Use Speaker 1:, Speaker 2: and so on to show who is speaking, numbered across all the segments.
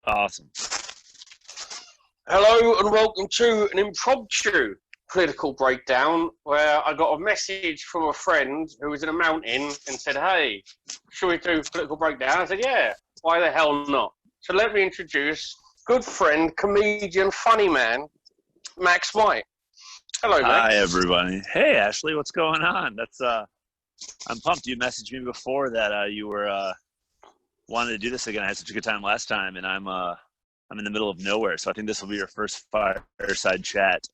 Speaker 1: Awesome.
Speaker 2: Hello and welcome to an impromptu political breakdown where I got a message from a friend who was in a mountain and said, "Hey, should we do political breakdown?" I said, "Yeah, why the hell not?" So let me introduce good friend, comedian, funny man, Max White. Hello, Max.
Speaker 1: Hi, everybody. Hey, Ashley, what's going on? I'm pumped. You messaged me before that you were wanted to do this again. I had such a good time last time, and I'm in the middle of nowhere, so I think this will be your first fireside chat.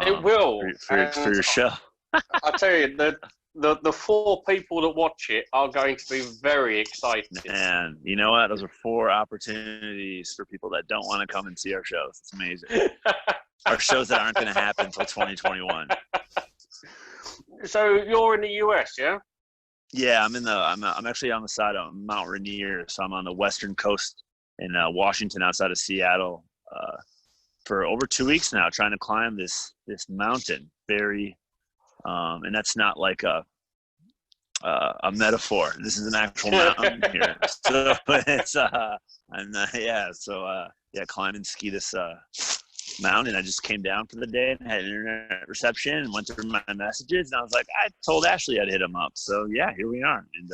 Speaker 2: It will
Speaker 1: for your show.
Speaker 2: I tell you, the four people that watch it are going to be very excited.
Speaker 1: And you know what? Those are 4 opportunities for people that don't want to come and see our shows. It's amazing. Our shows that aren't going to happen until 2021.
Speaker 2: So you're in the US, yeah?
Speaker 1: Yeah, I'm actually on the side of Mount Rainier, so I'm on the western coast in Washington, outside of Seattle, for over 2 weeks now, trying to climb this mountain. And that's not like a metaphor. This is an actual mountain here. So it's climb and ski this mountain. I just came down for the day and had internet reception and went through my messages, and I was like, I told Ashley I'd hit him up. So yeah, here we are. And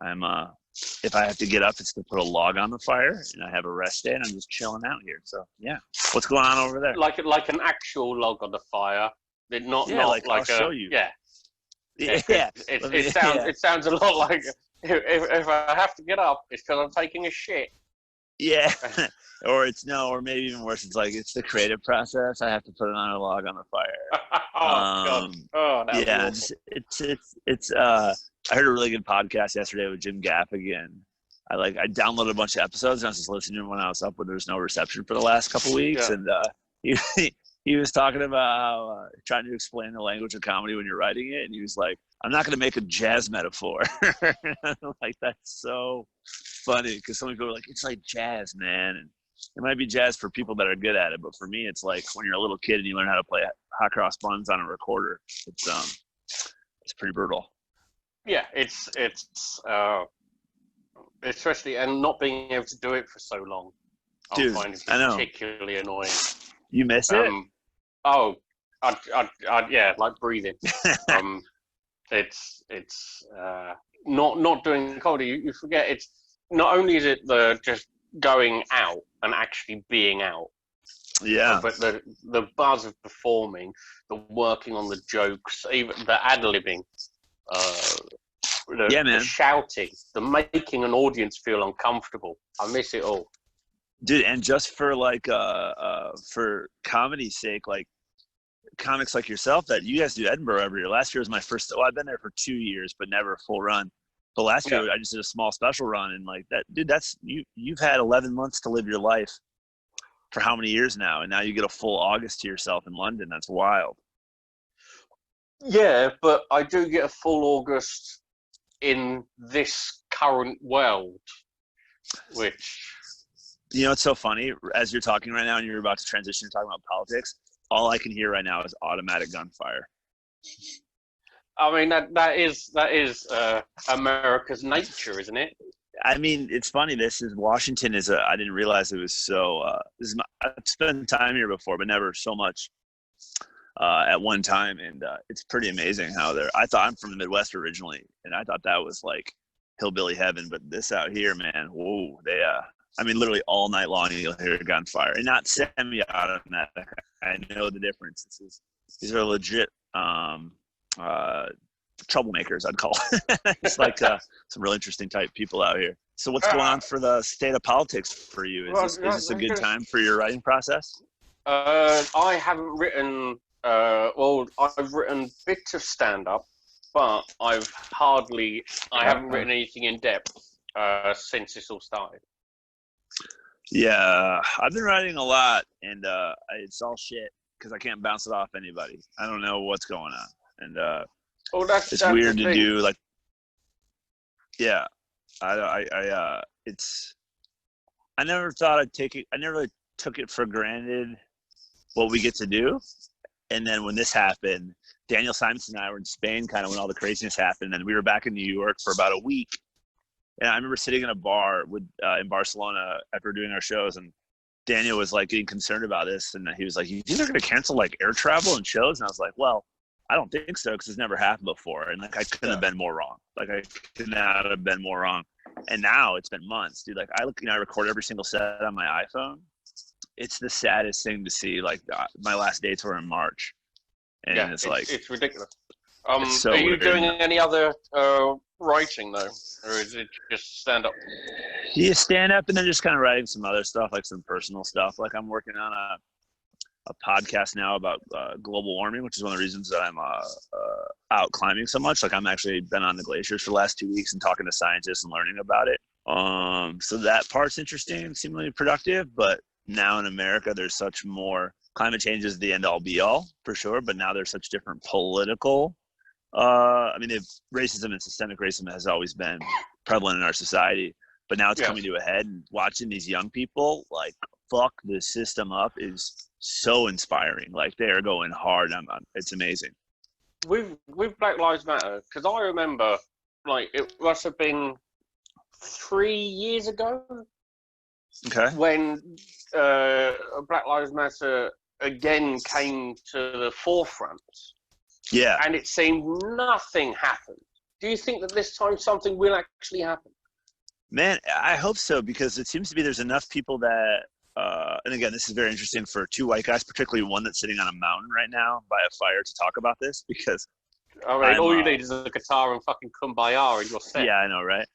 Speaker 1: I'm if I have to get up, it's to put a log on the fire, and I have a rest day, and I'm just chilling out here. So yeah, what's going on over there?
Speaker 2: Like an actual log on the fire. Not
Speaker 1: I'll show you.
Speaker 2: Yeah.
Speaker 1: It
Speaker 2: sounds a lot like if I have to get up, it's because I'm taking a shit.
Speaker 1: Yeah. or maybe even worse. It's like it's the creative process. I have to put it on a log on the fire.
Speaker 2: God. Oh,
Speaker 1: yeah. It's I heard a really good podcast yesterday with Jim Gaffigan. I downloaded a bunch of episodes and I was just listening to them when I was up when there was no reception for the last couple weeks. Yeah. And he was talking about trying to explain the language of comedy when you're writing it, and he was like, "I'm not going to make a jazz metaphor." I'm like, that's so funny, because some people are like, "It's like jazz, man," and it might be jazz for people that are good at it, but for me, it's like when you're a little kid and you learn how to play hot cross buns on a recorder. It's pretty brutal.
Speaker 2: Yeah, it's especially, and not being able to do it for so long.
Speaker 1: Dude,
Speaker 2: I find it particularly annoying.
Speaker 1: You miss it?
Speaker 2: Yeah, like breathing. It's not doing comedy. You forget it's not only is it the just going out and actually being out.
Speaker 1: Yeah.
Speaker 2: But the buzz of performing, the working on the jokes, even the ad-libbing, the shouting, the making an audience feel uncomfortable. I miss it all.
Speaker 1: Dude, and just for for comedy's sake, like comics like yourself that you guys do Edinburgh every year. Last year was my first. Well, I've been there for 2 years, but never a full run. But last year I just did a small special run, and like that, dude. That's you've had 11 months to live your life for how many years now, and now you get a full August to yourself in London. That's wild.
Speaker 2: Yeah, but I do get a full August in this current world, which.
Speaker 1: You know, it's so funny. As you're talking right now and you're about to transition to talking about politics, all I can hear right now is automatic gunfire.
Speaker 2: I mean, that is America's nature, isn't it?
Speaker 1: I mean, it's funny. Washington is I didn't realize it was so. I've spent time here before, but never so much at one time. And it's pretty amazing how I thought I'm from the Midwest originally, and I thought that was like hillbilly heaven. But this out here, man, whoa, I mean, literally all night long you'll hear gunfire, and not semi-automatic. I know the difference. These are legit troublemakers, I'd call. It's like some real interesting type people out here. So what's going on for the state of politics for you? Is this a good time for your writing process?
Speaker 2: I haven't written. I've written bits of stand-up, but I haven't written anything in depth since this all started.
Speaker 1: Yeah, I've been writing a lot, and it's all shit because I can't bounce it off anybody. I don't know what's going on, and it's weird to do. Like, yeah, I never thought I'd take it. I never really took it for granted what we get to do, and then when this happened, Daniel Simonson and I were in Spain, kind of when all the craziness happened, and we were back in New York for about a week. And I remember sitting in a bar in Barcelona after doing our shows, and Daniel was like getting concerned about this, and he was like, "You think they're going to cancel like air travel and shows?" And I was like, "Well, I don't think so because it's never happened before." And like, I couldn't have been more wrong. Like, I could not have been more wrong. And now it's been months, dude. Like, I record every single set on my iPhone. It's the saddest thing to see. Like, my last dates were in March, and it's like
Speaker 2: it's ridiculous.
Speaker 1: so
Speaker 2: are you
Speaker 1: weird.
Speaker 2: doing any other writing though, or is it just stand up?
Speaker 1: Yeah, stand up, and then just kind of writing some other stuff, like some personal stuff. Like, I'm working on a podcast now about global warming, which is one of the reasons that I'm out climbing so much. Like, I'm actually been on the glaciers for the last 2 weeks and talking to scientists and learning about it. So that part's interesting and seemingly productive. But now in America, there's such more. Climate change is the end all be all for sure, but now there's such different political. I mean, racism and systemic racism has always been prevalent in our society, but now it's coming to a head. And watching these young people like fuck the system up is so inspiring. Like, they are going hard. It's amazing.
Speaker 2: With Black Lives Matter, because I remember, like, it must have been 3 years ago.
Speaker 1: Okay.
Speaker 2: When Black Lives Matter again came to the forefront.
Speaker 1: Yeah.
Speaker 2: And it seemed nothing happened. Do you think that this time something will actually happen?
Speaker 1: Man, I hope so, because it seems to be there's enough people that, and again, this is very interesting for two white guys, particularly one that's sitting on a mountain right now by a fire to talk about this, because
Speaker 2: I mean, all you need is a guitar and fucking Kumbaya and you're set.
Speaker 1: Yeah, I know, right?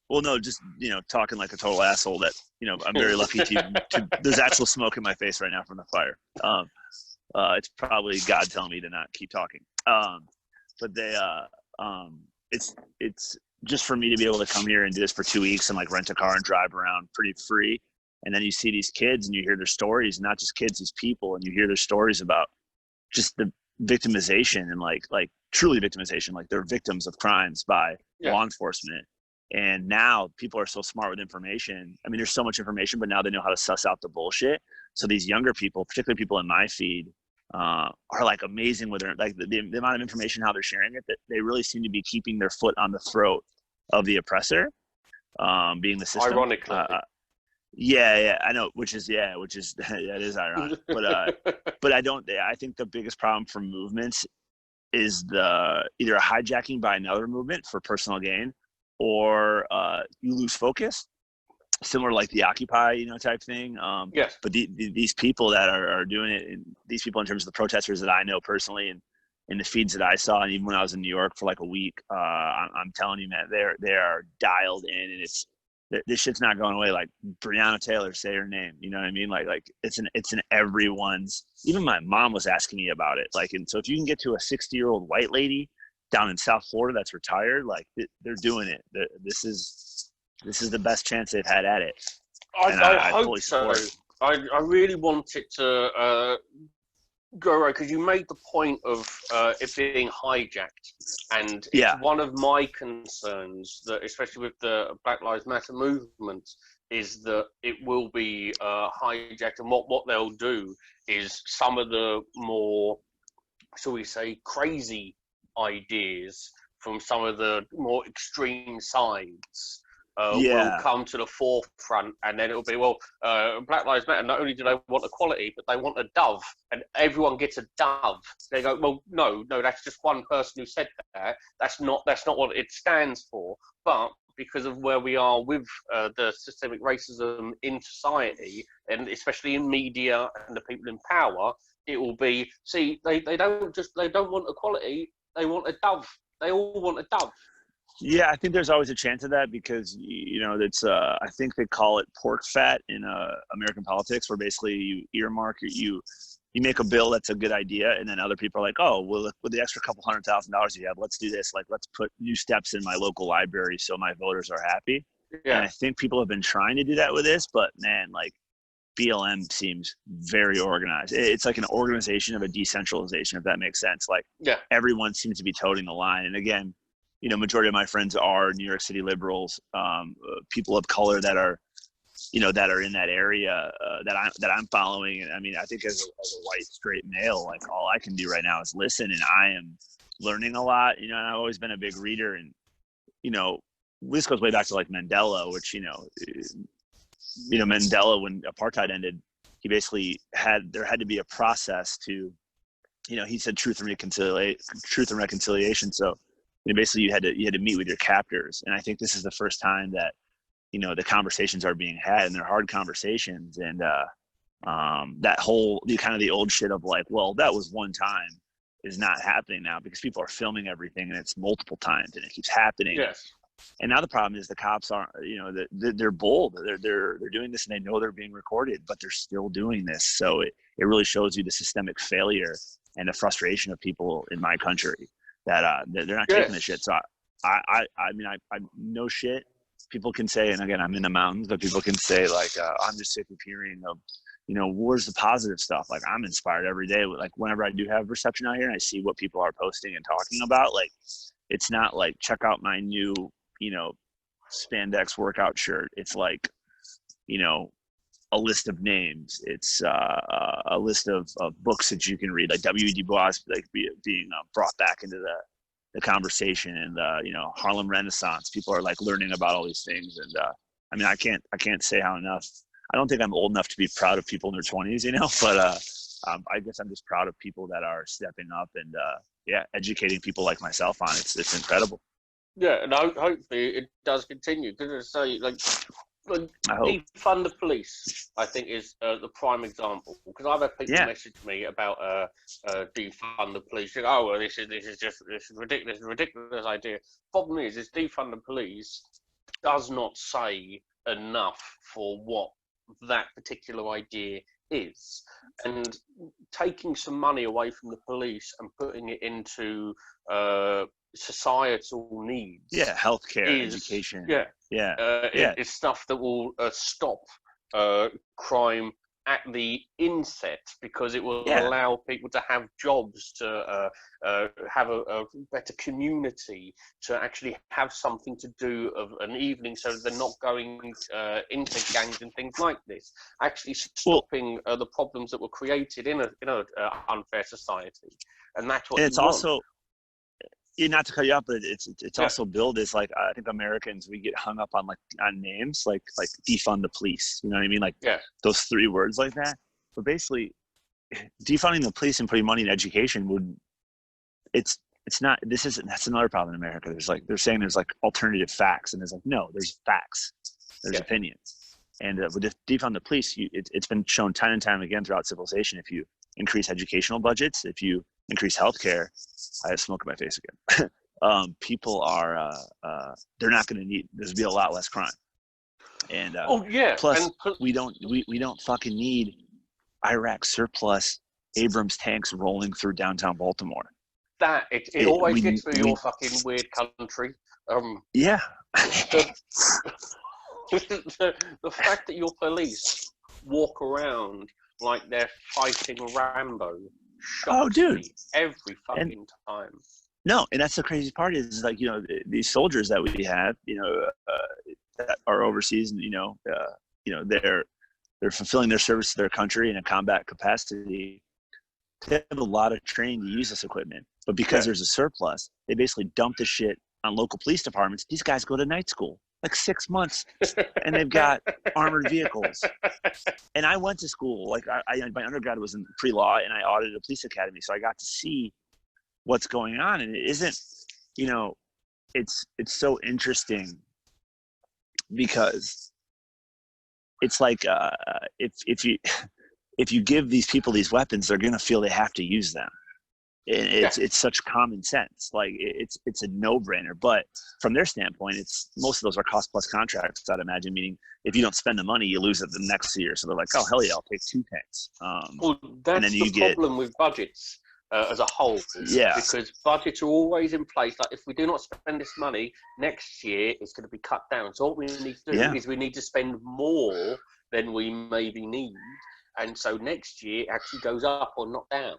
Speaker 1: Well, no, just, talking like a total asshole that, I'm very lucky to there's actual smoke in my face right now from the fire. It's probably God telling me to not keep talking. But it's just for me to be able to come here and do this for 2 weeks and like rent a car and drive around pretty free. And then you see these kids and you hear their stories, not just kids, these people, and you hear their stories about just the victimization and like truly victimization, like they're victims of crimes by law enforcement. And now people are so smart with information. I mean, there's so much information, but now they know how to suss out the bullshit. So these younger people, particularly people in my feed, are like amazing with their, like the amount of information, how they're sharing it, that they really seem to be keeping their foot on the throat of the oppressor, being the system.
Speaker 2: Ironically.
Speaker 1: Yeah, I know, which is that is ironic. But I think the biggest problem for movements is either a hijacking by another movement for personal gain, or you lose focus, similar like the Occupy, type thing.
Speaker 2: Yes.
Speaker 1: But these people that are doing it, and these people in terms of the protesters that I know personally, and in the feeds that I saw, and even when I was in New York for like a week, I'm telling you, man, they are dialed in, and this shit's not going away. Like, Breonna Taylor, say her name. You know what I mean? Like it's in everyone's. Even my mom was asking me about it. Like, and so if you can get to a 60-year-old white lady down in South Florida that's retired, like they're doing it. This is the best chance they've had at it.
Speaker 2: I hope so. I really want it to go right, because you made the point of it being hijacked, and it's one of my concerns, that especially with the Black Lives Matter movement, is that it will be hijacked, and what they'll do is some of the more, shall we say, crazy ideas from some of the more extreme sides will come to the forefront, and then it'll be, Black Lives Matter, not only do they want equality, but they want a dove, and everyone gets a dove. They go, well, no, that's just one person who said that. That's not what it stands for. But because of where we are with the systemic racism in society, and especially in media and the people in power, it will be, see, they don't want equality, they want a dove. They all want a dove.
Speaker 1: Yeah, I think there's always a chance of that, because it's I think they call it pork fat in American politics, where basically you earmark, you make a bill that's a good idea, and then other people are like, oh, well, with the extra couple $100,000 you have, let's do this. Like, let's put new steps in my local library so my voters are happy. Yeah. And I think people have been trying to do that with this, but man, like, BLM seems very organized. It's like an organization of a decentralization, if that makes sense. Like, everyone seems to be toting the line. And again, majority of my friends are New York City liberals, people of color that are in that area that I'm following. And I mean, I think as a white straight male, like, all I can do right now is listen, and I am learning a lot. And I've always been a big reader, and this goes way back to like Mandela, which Mandela, when apartheid ended, he basically there had to be a process to, he said truth and reconciliation. So, basically you had to meet with your captors. And I think this is the first time that, the conversations are being had, and they're hard conversations. And that whole, the old shit of like, well, that was one time is not happening now, because people are filming everything and it's multiple times and it keeps happening.
Speaker 2: Yes.
Speaker 1: And now the problem is the cops aren't, they're bold. They're doing this and they know they're being recorded, but they're still doing this. So it really shows you the systemic failure and the frustration of people in my country that they're not taking this shit. So I no shit. People can say, and again, I'm in the mountains, but people can say like, I'm just sick of hearing of, where's the positive stuff? Like, I'm inspired every day. Like, whenever I do have reception out here and I see what people are posting and talking about, like, it's not like, check out my new, spandex workout shirt. It's like, a list of names. It's a list of books that you can read, like W.E.B. Du Bois, like being brought back into the conversation, and Harlem Renaissance. People are like learning about all these things, and I can't say how enough. I don't think I'm old enough to be proud of people in their 20s, but I guess I'm just proud of people that are stepping up and educating people like myself on it. It's incredible.
Speaker 2: Yeah, and hopefully it does continue, because defund the police, I think, is the prime example. Because I've had people message me about defund the police. Oh, well, this is ridiculous idea. Problem is defund the police does not say enough for what that particular idea is. And taking some money away from the police and putting it into societal needs,
Speaker 1: healthcare, education,
Speaker 2: it's stuff that will stop crime at the inset, because it will allow people to have jobs, to have a better community, to actually have something to do of an evening, so they're not going into gangs and things like this. Actually stopping the problems that were created in a unfair society, and that's what
Speaker 1: it's also. Not to cut you off, but it's also billed as like, I think Americans, we get hung up on names like defund the police. You know what I mean? Like those 3 words like that. But basically, defunding the police and putting money in education it's not. That's another problem in America. They're saying there's like alternative facts, and there's like, no, there's facts, there's opinions. And with defund the police, it's been shown time and time again throughout civilization. If you increase educational budgets, if you increase healthcare, I have smoke in my face again. People are they're not going to need. There's be a lot less crime, and plus we don't fucking need Iraq surplus Abrams tanks rolling through downtown Baltimore.
Speaker 2: It always gets through your fucking weird country.
Speaker 1: The
Speaker 2: fact that your police walk around like they're fighting Rambo.
Speaker 1: Dude!
Speaker 2: Every fucking time.
Speaker 1: No, and that's the crazy part is like, these soldiers that we have, that are overseas, and they're fulfilling their service to their country in a combat capacity. They have a lot of training to use this equipment, but because there's a surplus, they basically dump the shit on local police departments. These guys go to night school like 6 months, and they've got armored vehicles. And I went to school, like my undergrad was in pre-law, and I audited a police academy, so I got to see what's going on. And it isn't, it's so interesting, because it's like if you give these people these weapons, they're gonna feel they have to use them. It's such common sense. Like it's a no-brainer. But from their standpoint, most of those are cost-plus contracts, I'd imagine. Meaning, if you don't spend the money, you lose it the next year. So they're like, "Oh hell yeah, I'll take 2 tanks."
Speaker 2: That's the problem with budgets as a whole. Because budgets are always in place. Like, if we do not spend this money, next year it's going to be cut down. So what we need to do is we need to spend more than we maybe need, and so next year it actually goes up or not down.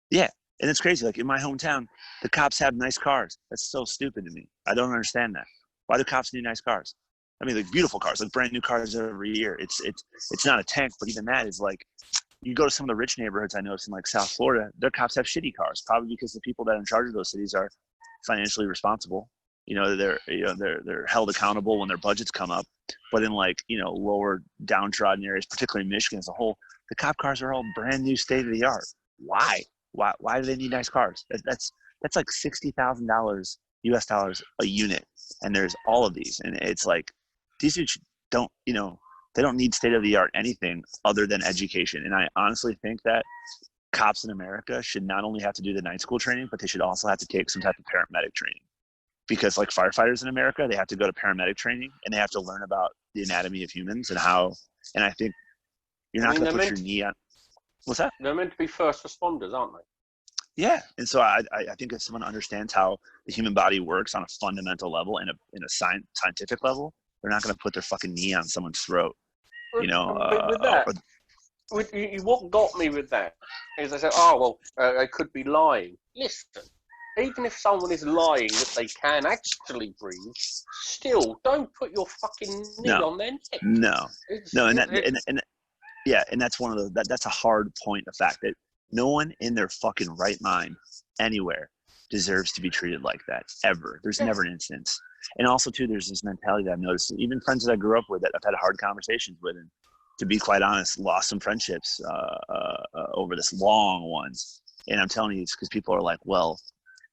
Speaker 2: Yeah.
Speaker 1: And it's crazy. Like in my hometown, the cops have nice cars. That's so stupid to me. I don't understand that. Why do cops need nice cars? I mean, like beautiful cars, like brand new cars every year. It's not a tank, but even that is like, you go to some of the rich neighborhoods I noticed in like South Florida, their cops have shitty cars, probably because the people that are in charge of those cities are financially responsible. They're held accountable when their budgets come up. But in like, lower downtrodden areas, particularly Michigan as a whole, The cop cars are all brand new, state of the art. Why? Why do they need nice cars? That's like $60,000 US dollars a unit, and there's all of these, and it's like these dudes don't, they don't need state of the art anything other than education. And I honestly think that cops in America should not only have to do the night school training, but they should also have to take some type of paramedic training, because like firefighters in America, they have to go to paramedic training and they have to learn about the anatomy of humans and how. And I think you're not going to put your knee on. What's that?
Speaker 2: They're meant to be first responders, aren't they?
Speaker 1: Yeah, and so I think if someone understands how the human body works on a fundamental level and in a scientific level, they're not going to put their fucking knee on someone's throat.
Speaker 2: With that, what got me with that is I said, they could be lying. Listen, even if someone is lying that they can actually breathe, still don't put your fucking knee on their neck.
Speaker 1: No, and that's one of the that's a hard point. The fact that no one in their fucking right mind anywhere deserves to be treated like that ever. There's never an instance. And also too, there's this mentality that I've noticed, even friends that I grew up with that I've had hard conversations with, and to be quite honest, lost some friendships over this long ones. And I'm telling you, it's because people are like, well,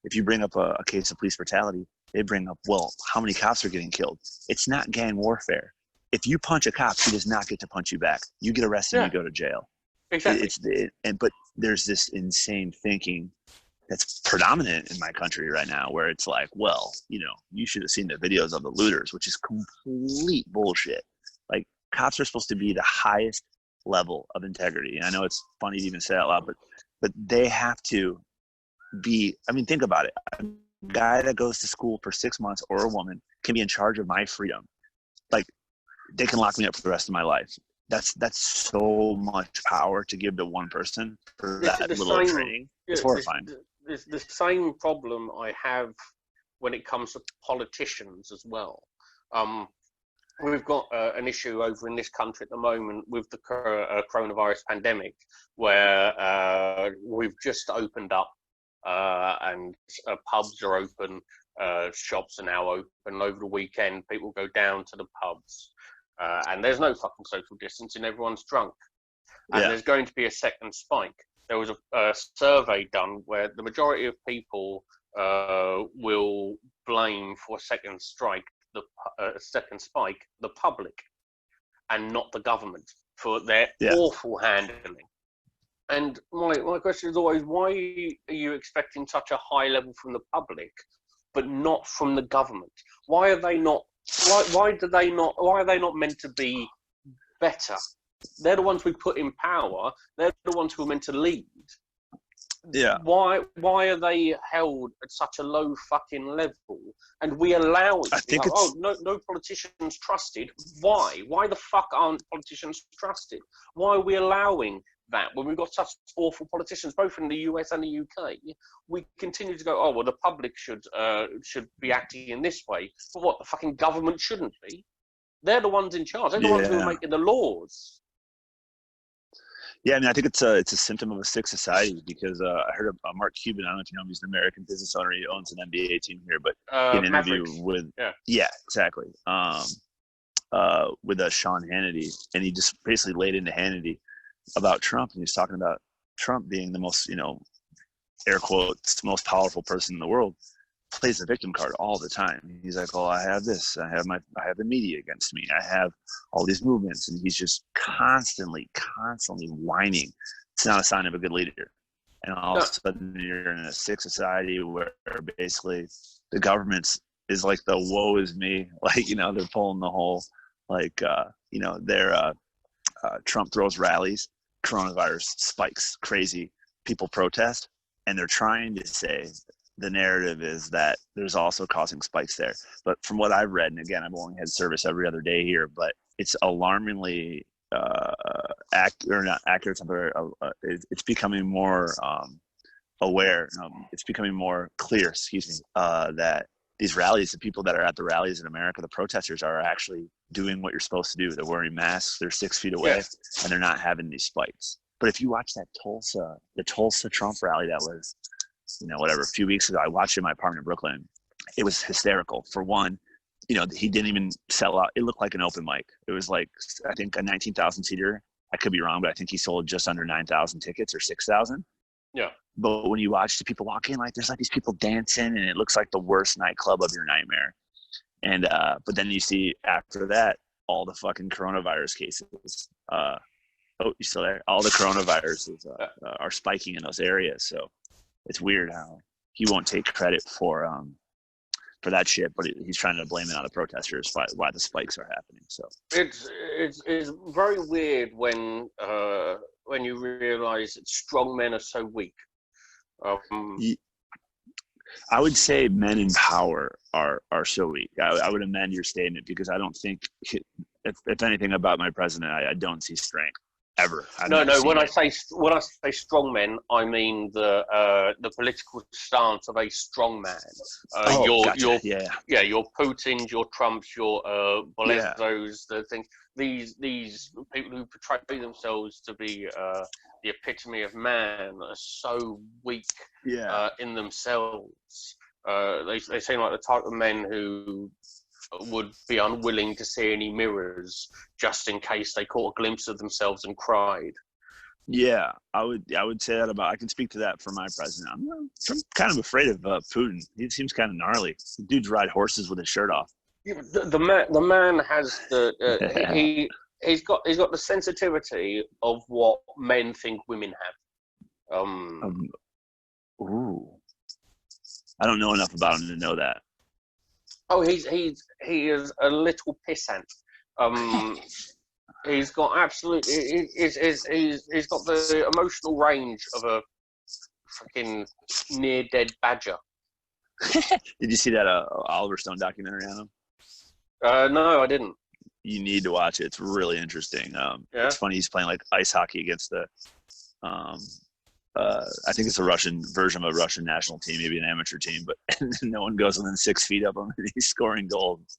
Speaker 1: if you bring up a case of police brutality, they bring up, well, how many cops are getting killed? It's not gang warfare. If you punch a cop, he does not get to punch you back. You get arrested and you go to jail.
Speaker 2: Exactly.
Speaker 1: But there's this insane thinking that's predominant in my country right now, where it's like, well, you should have seen the videos of the looters, which is complete bullshit. Like, cops are supposed to be the highest level of integrity. And I know it's funny to even say that out loud, but they have to be, think about it. A guy that goes to school for 6 months, or a woman, can be in charge of my freedom. Like, they can lock me up for the rest of my life. That's so much power to give to one person for that little training. It's horrifying.
Speaker 2: The same problem I have when it comes to politicians as well. We've got an issue over in this country at the moment with the coronavirus pandemic, where we've just opened up and pubs are open, shops are now open. Over the weekend, people go down to the pubs. And there's no fucking social distancing, everyone's drunk. And there's going to be a second spike. There was a survey done where the majority of people will blame for a second spike the public, and not the government for their awful handling. And my question is always, why are you expecting such a high level from the public, but not from the government? Why are they not? Why are they not meant to be better? They're the ones we put in power. They're the ones who are meant to lead.
Speaker 1: Yeah.
Speaker 2: Why are they held at such a low fucking level? And we allow it. I think no politicians trusted. Why? Why the fuck aren't politicians trusted? Why are we allowing that when we've got such awful politicians, both in the US and the UK? We continue to go, the public should be acting in this way. But what, the fucking government shouldn't be? They're the ones in charge. They're the ones who are making the laws.
Speaker 1: Yeah, I think it's a symptom of a sick society, because I heard of Mark Cuban. I don't know if you know him. He's an American business owner. He owns an NBA team here, but he had an interview with exactly with Sean Hannity, and he just basically laid into Hannity about Trump, and he's talking about Trump being the most, air quotes, most powerful person in the world, plays the victim card all the time. He's like, oh, I have this, I have the media against me, I have all these movements, and he's just constantly whining. It's not a sign of a good leader. And all of a sudden you're in a sick society where basically the government is like the woe is me, like, they're pulling the whole, like, Trump throws rallies, coronavirus spikes, crazy, people protest, and they're trying to say the narrative is that there's also causing spikes there. But from what I've read, and again, I've only had service every other day here, but it's alarmingly not accurate. It's becoming more aware. It's becoming more clear, that these rallies, the people that are at the rallies in America, the protesters, are actually doing what you're supposed to do. They're wearing masks, they're 6 feet away, and they're not having these spikes. But if you watch the Tulsa Trump rally that was, a few weeks ago, I watched it in my apartment in Brooklyn. It was hysterical. For one, he didn't even sell out. It looked like an open mic. It was like, I think, a 19,000 seater, I could be wrong, but I think he sold just under 9,000 tickets or 6,000.
Speaker 2: Yeah.
Speaker 1: But when you watch the people walk in, like there's like these people dancing, and it looks like the worst nightclub of your nightmare. And but then you see after that all the fucking coronavirus cases. Oh, you still there? All the coronaviruses are spiking in those areas. So it's weird how he won't take credit for that shit, but he's trying to blame it on the protesters why the spikes are happening. So
Speaker 2: it's very weird when you realize that strong men are so weak.
Speaker 1: I would say men in power are so weak. I would amend your statement, because I don't think, if anything about my president, I don't see strength ever.
Speaker 2: No. When I say strong men, I mean the political stance of a strong man.
Speaker 1: Gotcha.
Speaker 2: Your Putins, your Trumps, your Bolesnos, the things. These people who portray themselves to be the epitome of man are so weak in themselves. They seem like the type of men who would be unwilling to see any mirrors just in case they caught a glimpse of themselves and cried.
Speaker 1: Yeah, I would say that about. I can speak to that for my president. I'm kind of afraid of Putin. He seems kind of gnarly. The dudes ride horses with his shirt off.
Speaker 2: Yeah, the man has he's got the sensitivity of what men think women have.
Speaker 1: Ooh, I don't know enough about him to know that.
Speaker 2: Oh, he is a little pissant. He's got absolutely. He's got the emotional range of a fucking near dead badger.
Speaker 1: Did you see that Oliver Stone documentary on him?
Speaker 2: No, I didn't.
Speaker 1: You need to watch it. It's really interesting. It's funny. He's playing like ice hockey against the, I think it's a Russian version of a Russian national team, maybe an amateur team, but no one goes within 6 feet of him, and he's scoring goals.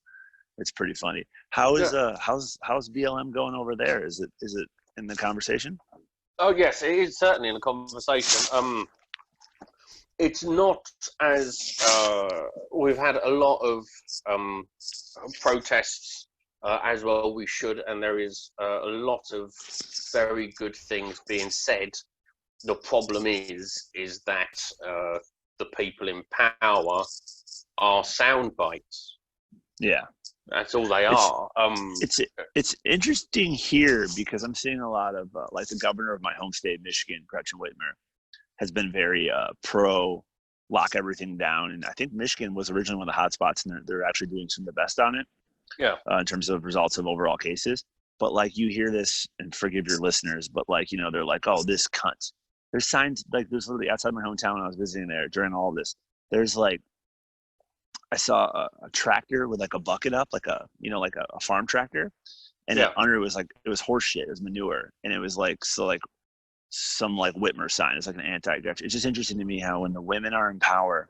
Speaker 1: It's pretty funny. How's BLM going over there? Is it in the conversation?
Speaker 2: Oh yes, it is certainly in the conversation. It's not as we've had a lot of protests as well. We should, and there is a lot of very good things being said. The problem is that the people in power are sound bites.
Speaker 1: Yeah,
Speaker 2: that's all they are.
Speaker 1: It's interesting here because I'm seeing a lot of like the governor of my home state, Michigan, Gretchen Whitmer, has been very pro lock everything down, and I think Michigan was originally one of the hot spots, and they're actually doing some of the best on it.
Speaker 2: Yeah.
Speaker 1: In terms of results of overall cases, but like you hear this, and forgive your listeners, but like they're like, oh, this cunt. There's signs like there's literally outside my hometown when I was visiting there during all of this. There's like, I saw a tractor with like a bucket up, like a farm tractor, and under it was horse shit, it was manure, and it was like some like Whitmer sign. It's like an anti-direction. It's just interesting to me how when the women are in power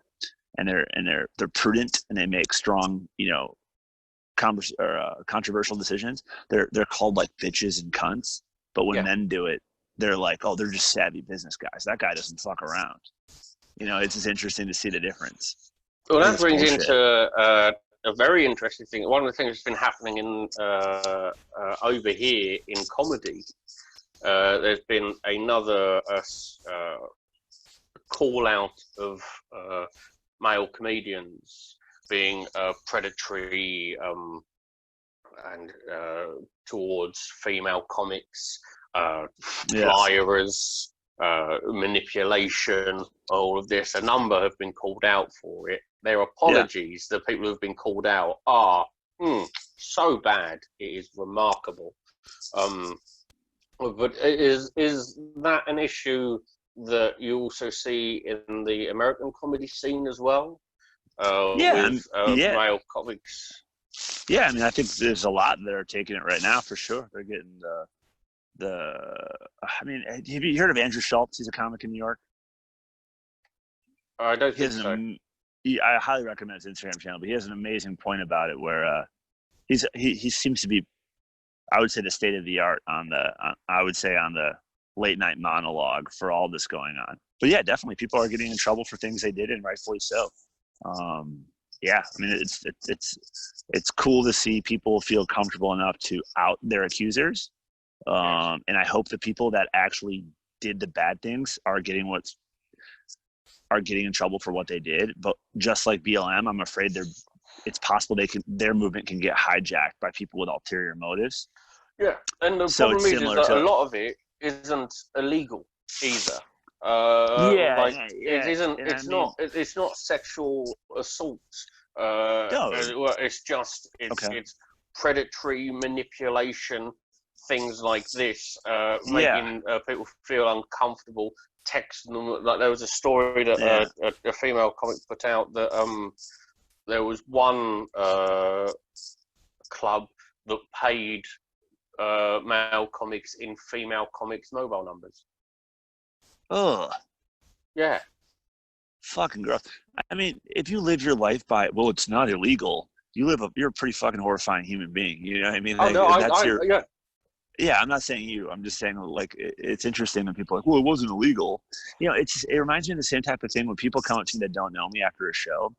Speaker 1: and they're prudent and they make strong, controversial decisions, they're called like bitches and cunts. But when men do it, they're like, oh, they're just savvy business guys. That guy doesn't fuck around. It's just interesting to see the difference.
Speaker 2: Well, that brings into a very interesting thing. One of the things that's been happening in over here in comedy. There's been another call out of male comedians being predatory and towards female comics, flyers, manipulation, all of this. A number have been called out for it. Their apologies, the people who have been called out, are so bad. It is remarkable. But is that an issue that you also see in the American comedy scene as well? With male comics.
Speaker 1: Yeah, I mean, I think there's a lot that are taking it right now for sure. They're getting I mean, have you heard of Andrew Schultz? He's a comic in New York.
Speaker 2: I don't think so.
Speaker 1: I highly recommend his Instagram channel, but he has an amazing point about it where he seems to be, I would say, the state of the art on the late night monologue for all this going on. But yeah, definitely people are getting in trouble for things they did, and rightfully so. Yeah, I mean, it's cool to see people feel comfortable enough to out their accusers, And I hope the people that actually did the bad things are getting in trouble for what they did. But just like BLM, I'm afraid it's possible their movement can get hijacked by people with ulterior motives.
Speaker 2: Yeah, and the problem is that a lot of it isn't illegal either. It isn't. It's not sexual assault. It's just it's predatory manipulation, things like this, making people feel uncomfortable, texting them. Like there was a story that a female comic put out that there was one club that paid male comics in female comics mobile numbers.
Speaker 1: Ugh.
Speaker 2: Yeah.
Speaker 1: Fucking gross. I mean, if you live your life by, well, it's not illegal. You're a pretty fucking horrifying human being. You know what I mean? Yeah, I'm not saying you. I'm just saying, like, it's interesting when people are like, well, it wasn't illegal. You know, it reminds me of the same type of thing when people come up to me that don't know me after a show,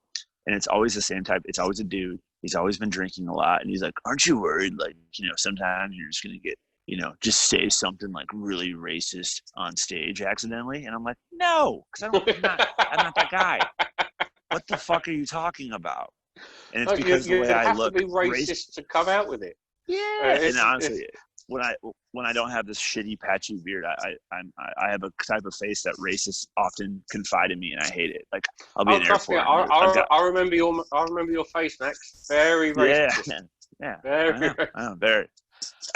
Speaker 1: and it's always the same type. It's always a dude. He's always been drinking a lot, and he's like, aren't you worried? Like, you know, sometimes you're just going to get, you know, just say something like really racist on stage accidentally. And I'm like, no, because I'm not that guy. What the fuck are you talking about? And it's because the way I look.
Speaker 2: You have to be racist to come out with it.
Speaker 1: Yeah. And honestly, when I don't have this shitty patchy beard, I have a type of face that racists often confide in me, and I hate it. Like, I'll be in an airport.
Speaker 2: I remember your face, Max. Very racist.
Speaker 1: Yeah.
Speaker 2: Very.
Speaker 1: I know, very.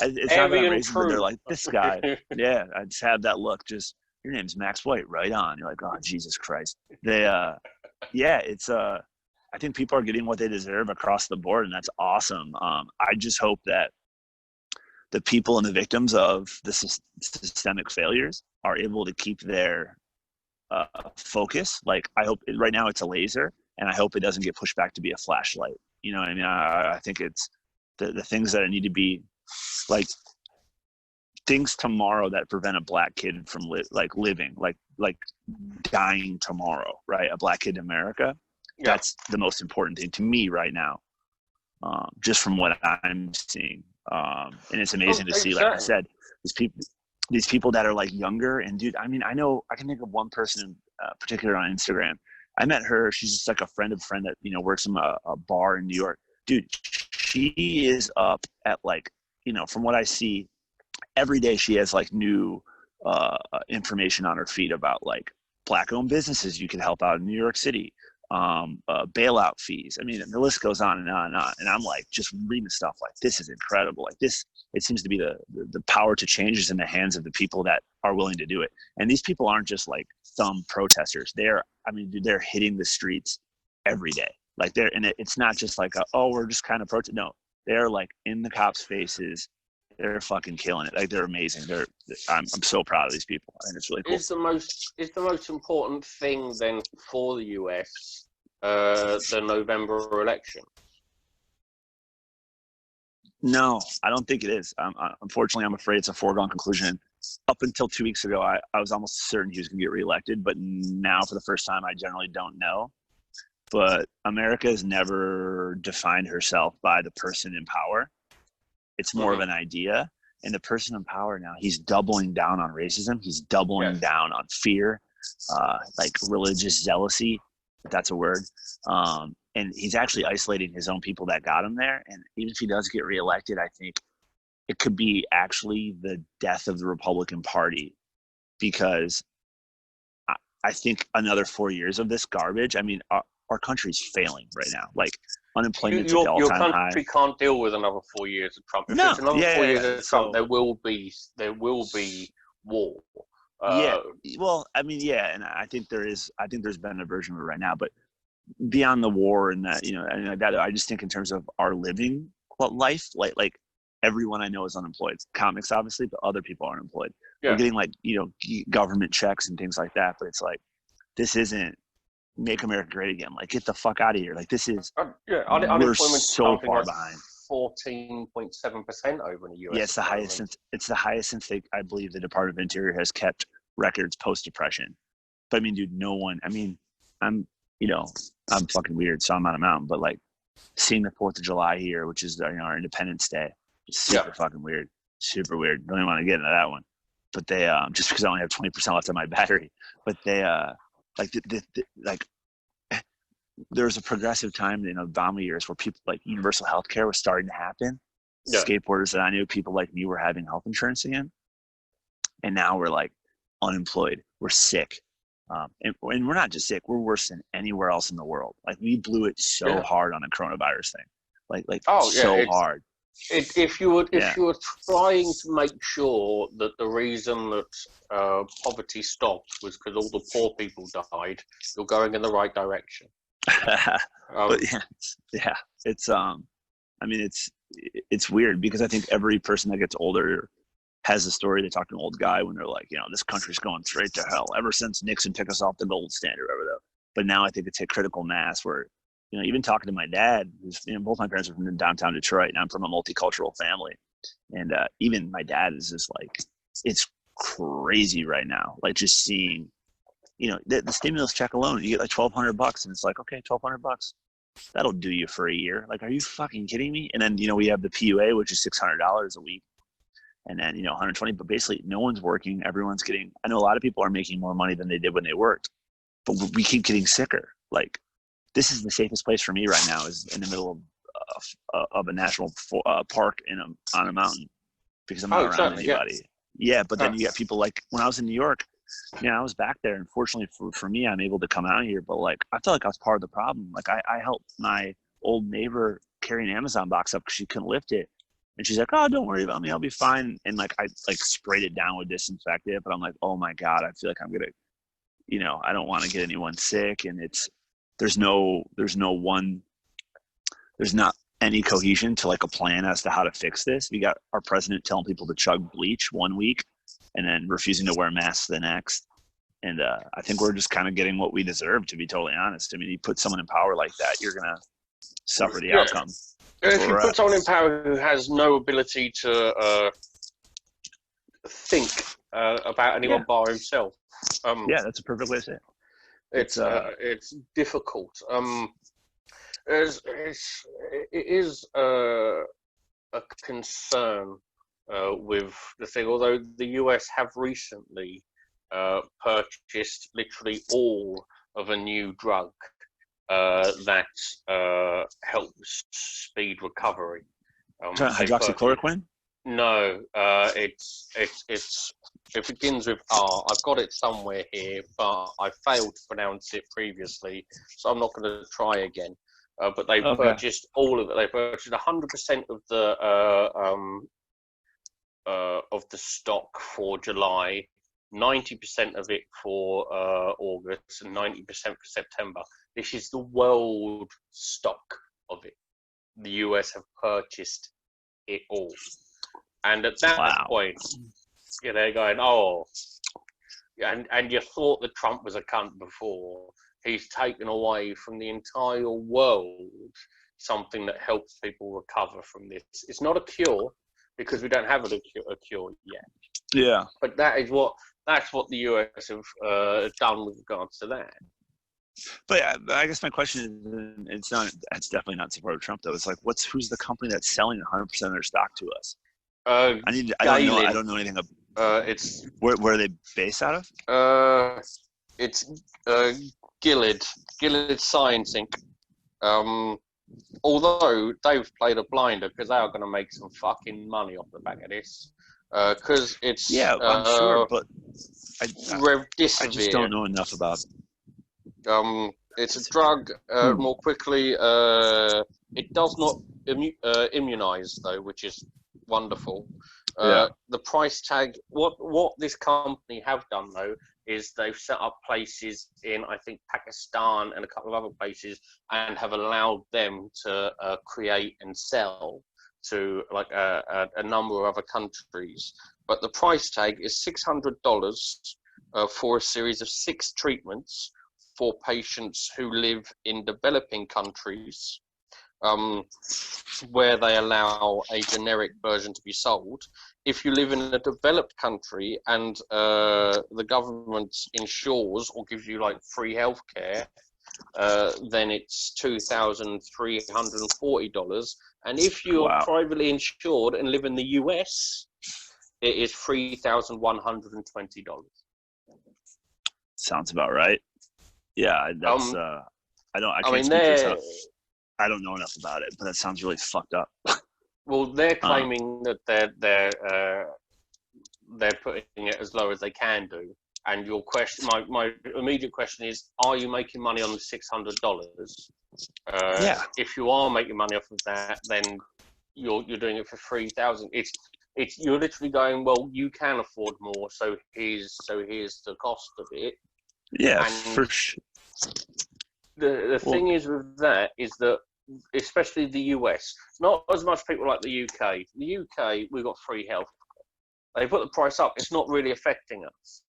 Speaker 1: It's not that I'm racist, but they're like, this guy. Yeah, I just have that look. Just, your name's Max White, right on. You're like, oh, Jesus Christ. It's I think people are getting what they deserve across the board, and that's awesome. I just hope that the people and the victims of the systemic failures are able to keep their focus. Like, I hope right now it's a laser, and I hope it doesn't get pushed back to be a flashlight. You know what I mean? I think it's the things that need to be, like, things tomorrow that prevent a black kid from living, like dying tomorrow, right? A black kid in America. Yeah. That's the most important thing to me right now, just from what I'm seeing. And it's amazing to see, like I said, these people that are like younger. And dude, I mean, I can think of one person in particular on Instagram. I met her. She's just like a friend of a friend that, you know, works in a bar in New York. Dude, she is up at, like, you know, from what I see, every day she has like new information on her feed about like black-owned businesses you can help out in New York City, bailout fees. I mean, the list goes on and on and on. And I'm like, just reading stuff like, this is incredible. Like, this, it seems to be the power to change is in the hands of the people that are willing to do it. And these people aren't just like some protesters. They're hitting the streets every day. Like, it's not just like, we're just kind of protest. No, they're like in the cops' faces. They're fucking killing it. Like, they're amazing. I'm so proud of these people. I think it's really cool.
Speaker 2: Is the most important thing then for the US the November election?
Speaker 1: No, I don't think it is. Unfortunately, I'm afraid it's a foregone conclusion. Up until 2 weeks ago, I was almost certain he was going to get reelected, but now for the first time, I generally don't know. But America has never defined herself by the person in power. It's more of an idea. And the person in power now, he's doubling down on racism. He's doubling down on fear, like religious zealousy, if that's a word. And he's actually isolating his own people that got him there. And even if he does get reelected, I think it could be actually the death of the Republican Party, because I think another 4 years of this garbage, I mean, our country's failing right now. Like, unemployment's at the all-time high. Your country
Speaker 2: can't deal with another 4 years of Trump. If it's another 4 years of Trump, there will be war.
Speaker 1: Well, I mean, and I think there's been a version of it right now, but beyond the war and that, you know, and like that, I just think in terms of our living life, like everyone I know is unemployed. Comics, obviously, but other people are unemployed. Yeah. We're getting, like, you know, government checks and things like that, but it's like, this isn't Make America Great Again. Like, get the fuck out of here. Like, this is we're so far behind.
Speaker 2: 14.7% over in the US.
Speaker 1: Yeah, it's the highest since I believe the Department of Interior has kept records post-Depression. But I mean, dude, I'm fucking weird, so I'm on a mountain, but like seeing the 4th of July here, which is, you know, our Independence Day, is super fucking weird. super weird. Don't even want to get into that one. But they just because I only have 20% left on my battery. But they like there was a progressive time in Obama years where people like universal health care was starting to happen. Yeah. Skateboarders that I knew, people like me, were having health insurance again. And now we're like unemployed. We're sick. And we're not just sick. We're worse than anywhere else in the world. Like we blew it so hard on the coronavirus thing. So hard.
Speaker 2: If you were trying to make sure that the reason that poverty stopped was because all the poor people died, you're going in the right direction.
Speaker 1: But it's I mean it's weird because I think every person that gets older has a story. They talk to an old guy when they're like, this country's going straight to hell ever since Nixon took us off the gold standard over there. But now I think it's hit critical mass where, even talking to my dad, who's, both my parents are from downtown Detroit, and I'm from a multicultural family. And even my dad is just like, it's crazy right now. Like just seeing, the stimulus check alone, you get like $1,200 and it's like, okay, $1,200. That'll do you for a year. Like, are you fucking kidding me? And then, we have the PUA, which is $600 a week. And then, 120, but basically no one's working. Everyone's getting, I know a lot of people are making more money than they did when they worked, but we keep getting sicker. Like, this is the safest place for me right now, is in the middle of a national park on a mountain, because I'm not around anybody. Yeah, but then you got people like when I was in New York, I was back there. And fortunately for me, I'm able to come out here. But like, I felt like I was part of the problem. Like I helped my old neighbor carry an Amazon box up because she couldn't lift it. And she's like, oh, don't worry about me. I'll be fine. And like, I sprayed it down with disinfectant, but I'm like, oh my God, I feel like I'm going to, I don't want to get anyone sick. And there's not any cohesion to like a plan as to how to fix this. We got our president telling people to chug bleach one week and then refusing to wear masks the next. And I think we're just kind of getting what we deserve, to be totally honest. I mean, you put someone in power like that, you're going to suffer the outcome.
Speaker 2: If you put someone in power who has no ability to think about anyone bar himself,
Speaker 1: that's a perfect way to say it.
Speaker 2: It's difficult. It is a concern with the thing. Although the US have recently purchased literally all of a new drug that helps speed recovery.
Speaker 1: Hydroxychloroquine?
Speaker 2: No, it begins with R. I've got it somewhere here, but I failed to pronounce it previously, so I'm not going to try again. But they purchased all of it. They purchased 100% of the stock for July, 90% of it for August, and 90% for September. This is the world stock of it. The US have purchased it all. And at that point, they're going, and you thought that Trump was a cunt before. He's taken away from the entire world something that helps people recover from this. It's not a cure, because we don't have a cure yet.
Speaker 1: Yeah.
Speaker 2: But that's what the US have done with regards to that.
Speaker 1: But I guess my question is, it's definitely not support of Trump though. It's like, who's the company that's selling 100% of their stock to us? I don't know anything about.
Speaker 2: It's
Speaker 1: where are they based out of?
Speaker 2: It's Gilead Science Inc. Although they've played a blinder, because they are going to make some fucking money off the back of this. Because it's
Speaker 1: I'm sure, but I
Speaker 2: just
Speaker 1: don't know enough about it.
Speaker 2: It's a drug. More quickly, it does not immunize though, which is wonderful. The price tag. What this company have done though is they've set up places in, I think, Pakistan and a couple of other places, and have allowed them to create and sell to like a number of other countries. But the price tag is $600 for a series of 6 treatments for patients who live in developing countries, where they allow a generic version to be sold. If you live in a developed country and the government insures or gives you like free healthcare, then it's $2,340. And if you are privately insured and live in the US, it is $3,120.
Speaker 1: Sounds about right. Yeah, that's I can't speak for yourself. I don't know enough about it, but that sounds really fucked up.
Speaker 2: Well, they're claiming that they're putting it as low as they can do. And your question, my immediate question is: are you making money on the $600?
Speaker 1: Yeah.
Speaker 2: If you are making money off of that, then you're doing it for $3,000. It's you're literally going, well, you can afford more, so here's the cost of it.
Speaker 1: Yeah,
Speaker 2: and
Speaker 1: for sure.
Speaker 2: The thing is with that is that, especially the US, not as much people like the UK. The UK, we've got free health. They put the price up. It's not really affecting us.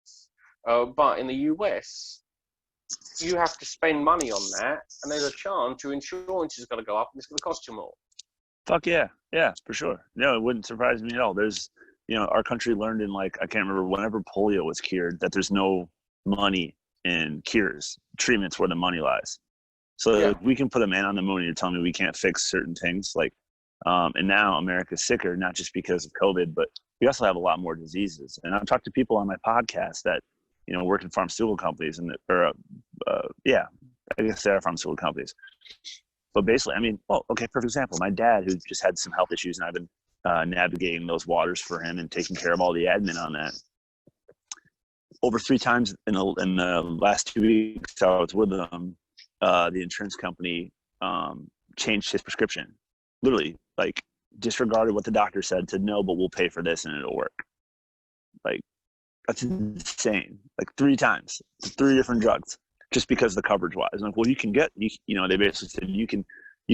Speaker 2: But in the US, you have to spend money on that, and there's a chance your insurance is going to go up and it's going to cost you more.
Speaker 1: Fuck yeah. Yeah, for sure. No, it wouldn't surprise me at all. There's, our country learned in I can't remember, whenever polio was cured, that there's no money in cures, treatments where the money lies. So we can put a man on the moon and you're telling me we can't fix certain things. And now America's sicker, not just because of COVID, but we also have a lot more diseases. And I've talked to people on my podcast that, work in pharmaceutical companies I guess they are pharmaceutical companies. But basically, perfect example. My dad, who just had some health issues, and I've been navigating those waters for him and taking care of all the admin on that. Over 3 times in the last 2 weeks I was with them, the insurance company changed his prescription. Literally, disregarded what the doctor said, said no, but we'll pay for this and it'll work. That's insane. 3 times, 3 different drugs, just because the coverage wise. Well, you can get, they basically said you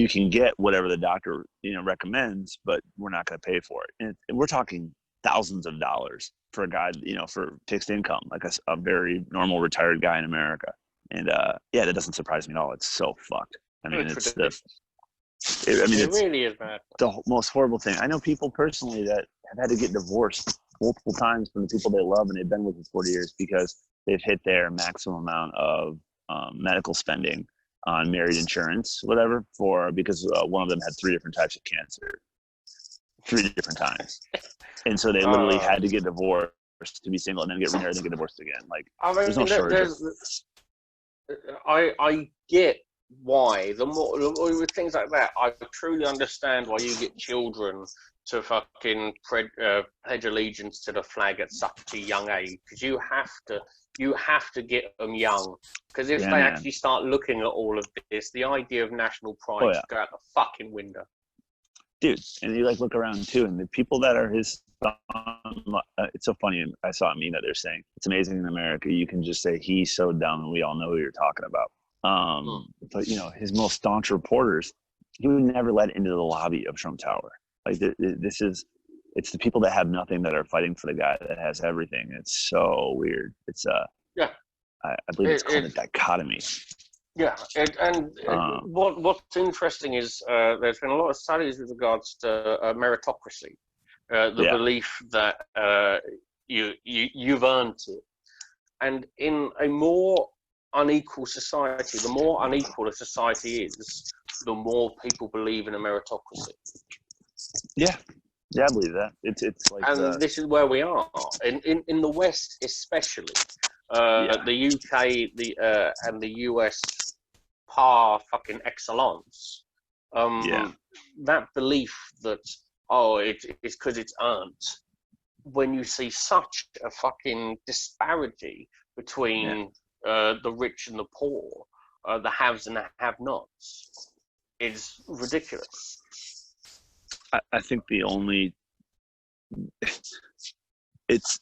Speaker 1: can get whatever the doctor recommends, but we're not going to pay for it. And we're talking thousands of dollars for a guy, for fixed income, a very normal retired guy in America. And that doesn't surprise me at all. It's so fucked. I mean, it
Speaker 2: really is bad.
Speaker 1: The most horrible thing. I know people personally that have had to get divorced multiple times from the people they love and they've been with for 40 years because they've hit their maximum amount of medical spending on married insurance, whatever, because one of them had 3 different types of cancer, 3 different times. And so they literally had to get divorced to be single and then get remarried and get divorced again. There's no shortage.
Speaker 2: I get why. The more with things like that, I truly understand why you get children to fucking pledge allegiance to the flag at such a young age, because you have to get them young. Because if they actually start looking at all of this, the idea of national pride should go out the fucking window.
Speaker 1: Dude, and you look around too, and the people that are his son, it's so funny. I saw a meme that they're saying it's amazing in America you can just say he's so dumb and we all know who you're talking about. But his most staunch reporters, he would never let into the lobby of Trump Tower. It's the people that have nothing that are fighting for the guy that has everything. It's so weird. It's I believe it's called a dichotomy.
Speaker 2: Yeah, what's interesting is there's been a lot of studies with regards to meritocracy, the belief that you've earned it, and in a more unequal society, the more unequal a society is, the more people believe in a meritocracy.
Speaker 1: Yeah, I believe that. It's
Speaker 2: this is where we are in the West, especially the UK, and the US par fucking excellence. That belief that it's because it's earned. When you see such a fucking disparity between the rich and the poor, the haves and the have-nots, is ridiculous.
Speaker 1: I think it's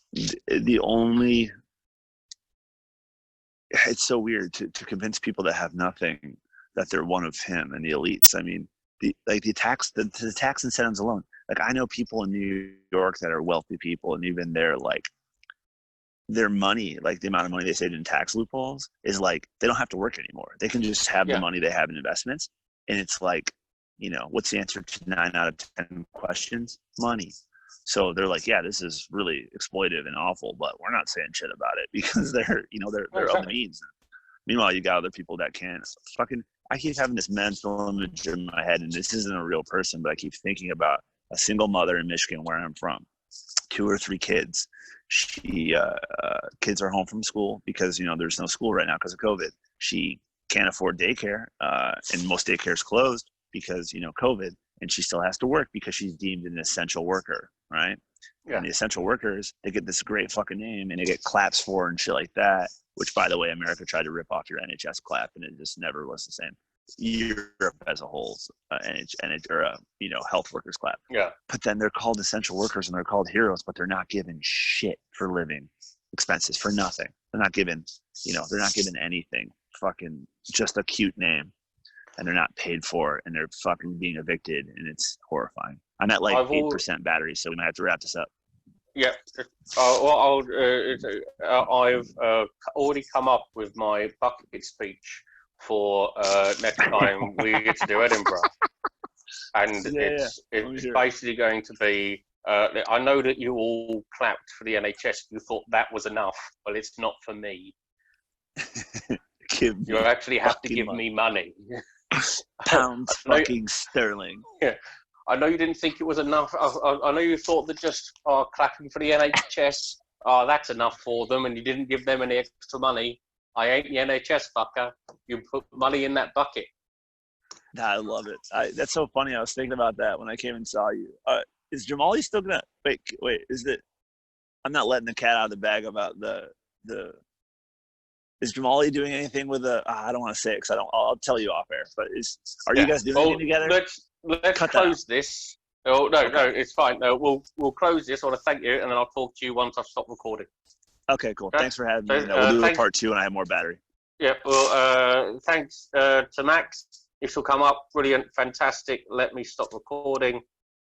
Speaker 1: so weird to convince people that have nothing that they're one of him and the elites. I mean, the tax incentives alone. I know people in New York that are wealthy people, and even their money, the amount of money they saved in tax loopholes is they don't have to work anymore. They can just have the money they have in investments. And it's what's the answer to 9 out of 10 questions? Money. So they're this is really exploitive and awful, but we're not saying shit about it because they're of the means. Meanwhile, you got other people that can't. I keep having this mental image in my head, and this isn't a real person, but I keep thinking about a single mother in Michigan, where I'm from, 2 or 3 kids. She kids are home from school because there's no school right now because of COVID. She can't afford daycare, and most daycare's closed because COVID, and she still has to work because she's deemed an essential worker, right? Yeah. And the essential workers, they get this great fucking name and they get claps for and shit like that, which, by the way, America tried to rip off your NHS clap and it just never was the same. Europe as a whole, health workers clap.
Speaker 2: Yeah.
Speaker 1: But then they're called essential workers and they're called heroes, but they're not given shit for living expenses, for nothing. They're not given, they're not given anything. Fucking just a cute name. And they're not paid for, and they're fucking being evicted, and it's horrifying. I'm at like 8% battery, so we might have to wrap this up.
Speaker 2: Yeah. I've already come up with my bucket speech for next time we get to do Edinburgh. And it's basically going to be, I know that you all clapped for the NHS. You thought that was enough. Well, it's not for me. You actually have to give me money.
Speaker 1: Pounds fucking sterling.
Speaker 2: Yeah. I know you didn't think it was enough. I know you thought that just clapping for the NHS, that's enough for them, and you didn't give them any extra money. I ain't the NHS fucker. You put money in that bucket.
Speaker 1: I love it. That's so funny. I was thinking about that when I came and saw you. Is Jamali still gonna wait? Is it? I'm not letting the cat out of the bag about the. Is Jamali doing anything with I don't want to say it because I'll tell you off air. But are you guys doing anything together?
Speaker 2: Let's close this. Oh no, it's fine. No, we'll close this. I want to thank you, and then I'll talk to you once I've stopped recording.
Speaker 1: Okay, cool. Thanks for having me. We'll do a part 2 when I have more battery.
Speaker 2: Yeah. Well, thanks to Max. This will come up. Brilliant, fantastic. Let me stop recording.